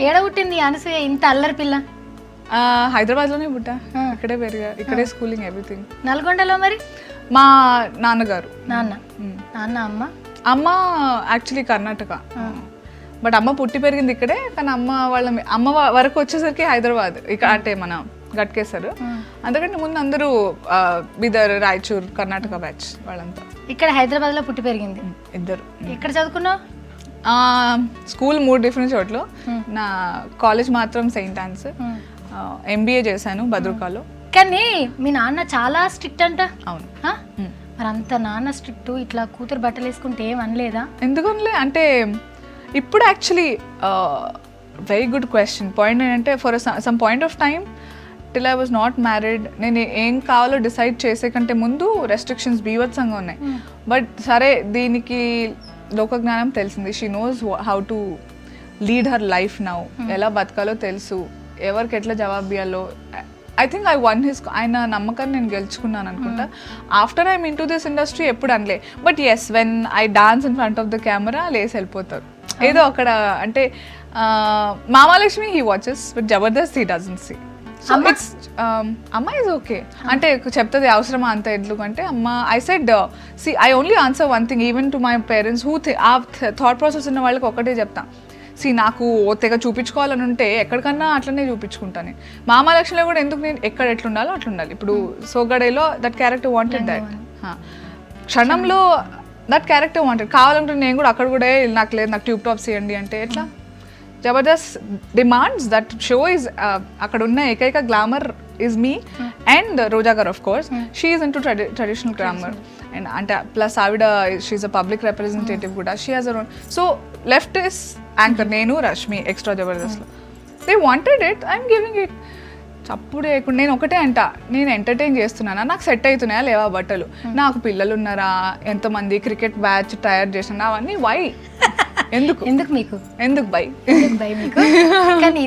ఏడ పుట్టింది అనసూయ ఇంత అల్లరి పిల్ల? హైదరాబాద్ లోనే పుట్టా, ఇక్కడే పెరిగా, ఇక్కడే స్కూలింగ్ ఎవ్రీథింగ్. నల్గొండలో మరి మా నాన్నగారు నాన్న అమ్మ యాక్చువల్లీ కర్ణాటక, బట్ అమ్మ పుట్టి పెరిగింది ఇక్కడే. కానీ అమ్మ వరకు వచ్చేసరికి హైదరాబాద్, ఇక్కడ అంటే మన గట్కేసారు. అందుకంటే ముందు అందరూ బీదర్, రాయచూర్, కర్ణాటక బ్యాచ్ వాళ్ళంతా. ఇక్కడ హైదరాబాద్ లో పుట్టి పెరిగింది ఇద్దరు. ఎక్కడ చదువుకున్నావు? స్కూల్ 3 డిఫరెంట్ చోట్ల, నా కాలేజ్ మాత్రం సెయింట్ ఆన్స్. MBA చేశాను భద్రకాలో. కానీ మీ నాన్న చాలా స్ట్రిక్ట్ అంట. అవును. మరి అంత నాన్న స్ట్రిక్ట్, ఇట్లా కూతురు బట్టలు వేసుకుంటే ఏం అనలేదా? ఎందుకనలే అంటే ఇప్పుడు actually very good question. Point ఏంటంటే for some point of time till I was not married, నేను ఏం కావాలో డిసైడ్ చేసే కంటే ముందు రెస్ట్రిక్షన్స్ బీభత్సంగా ఉన్నాయి. బట్ సరే, దీనికి లోక జ్ఞానం తెలిసింది. She knows how to lead her life now. ఎలా బతకాలో తెలుసు, ఎవరికి ఎట్లా జవాబు ఇవ్వాలో. ఐ థింక్ ఐ వన్ ఆయన నమ్మకాన్ని నేను గెలుచుకున్నాను అనుకుంటా. After I'm in to this industry ఎప్పుడు అనలే. But yes, when I dance in front of the camera లేసి వెళ్ళిపోతారు ఏదో అక్కడ. అంటే మామాలక్ష్మి he watches, but Jabardasth he doesn't see. So it's అమ్మ ఈజ్ ఓకే అంటే చెప్తుంది అవసరమా అంత ఎందుకంటే అమ్మ. I said see I only answer one thing even to my parents who uh thought process ఉన్న వాళ్ళకి ఒకటే చెప్తా. సి నాకు తెగ చూపించుకోవాలని ఉంటే ఎక్కడికన్నా అట్లనే చూపించుకుంటాను. మామాలక్ష్మిలో కూడా ఎందుకు నేను ఎక్కడ ఎట్లుండాలో అట్లా ఉండాలి. ఇప్పుడు సోగడేలో దట్ క్యారెక్టర్ వాంటెడ్ దట్, క్షణంలో దట్ క్యారెక్టర్ వాంటెడ్. కావాలంటే నేను కూడా అక్కడ కూడా నాకు లేదు, నాకు ట్యూబ్ టాప్స్ ఇవ్వండి అంటే ఎట్లా. Jabardasth demands that show is, అక్కడ ఉన్న ఏకైక glamour is me and Roja garu. Of course she is in to traditional glamour and అంటే ప్లస్ ఆవిడ షీఈస్ అ పబ్లిక్ రిప్రజెంటేటివ్ కూడా. She has her own. So left is anchor, నేను రష్మి ఎక్స్ట్రా జబర్దస్త్లో. They wanted it, I'm giving it. చప్పుడు లేకుండా నేను ఒకటే అంట, నేను ఎంటర్టైన్ చేస్తున్నానా, నాకు సెట్ అవుతున్నాయా లేవా బట్టలు, నాకు పిల్లలు ఉన్నారా, ఎంతమంది క్రికెట్ బ్యాచ్ తయారు చేసినా, అవన్నీ వై, ఎందుకు మీకు ఎందుకు బై మీకు కానీ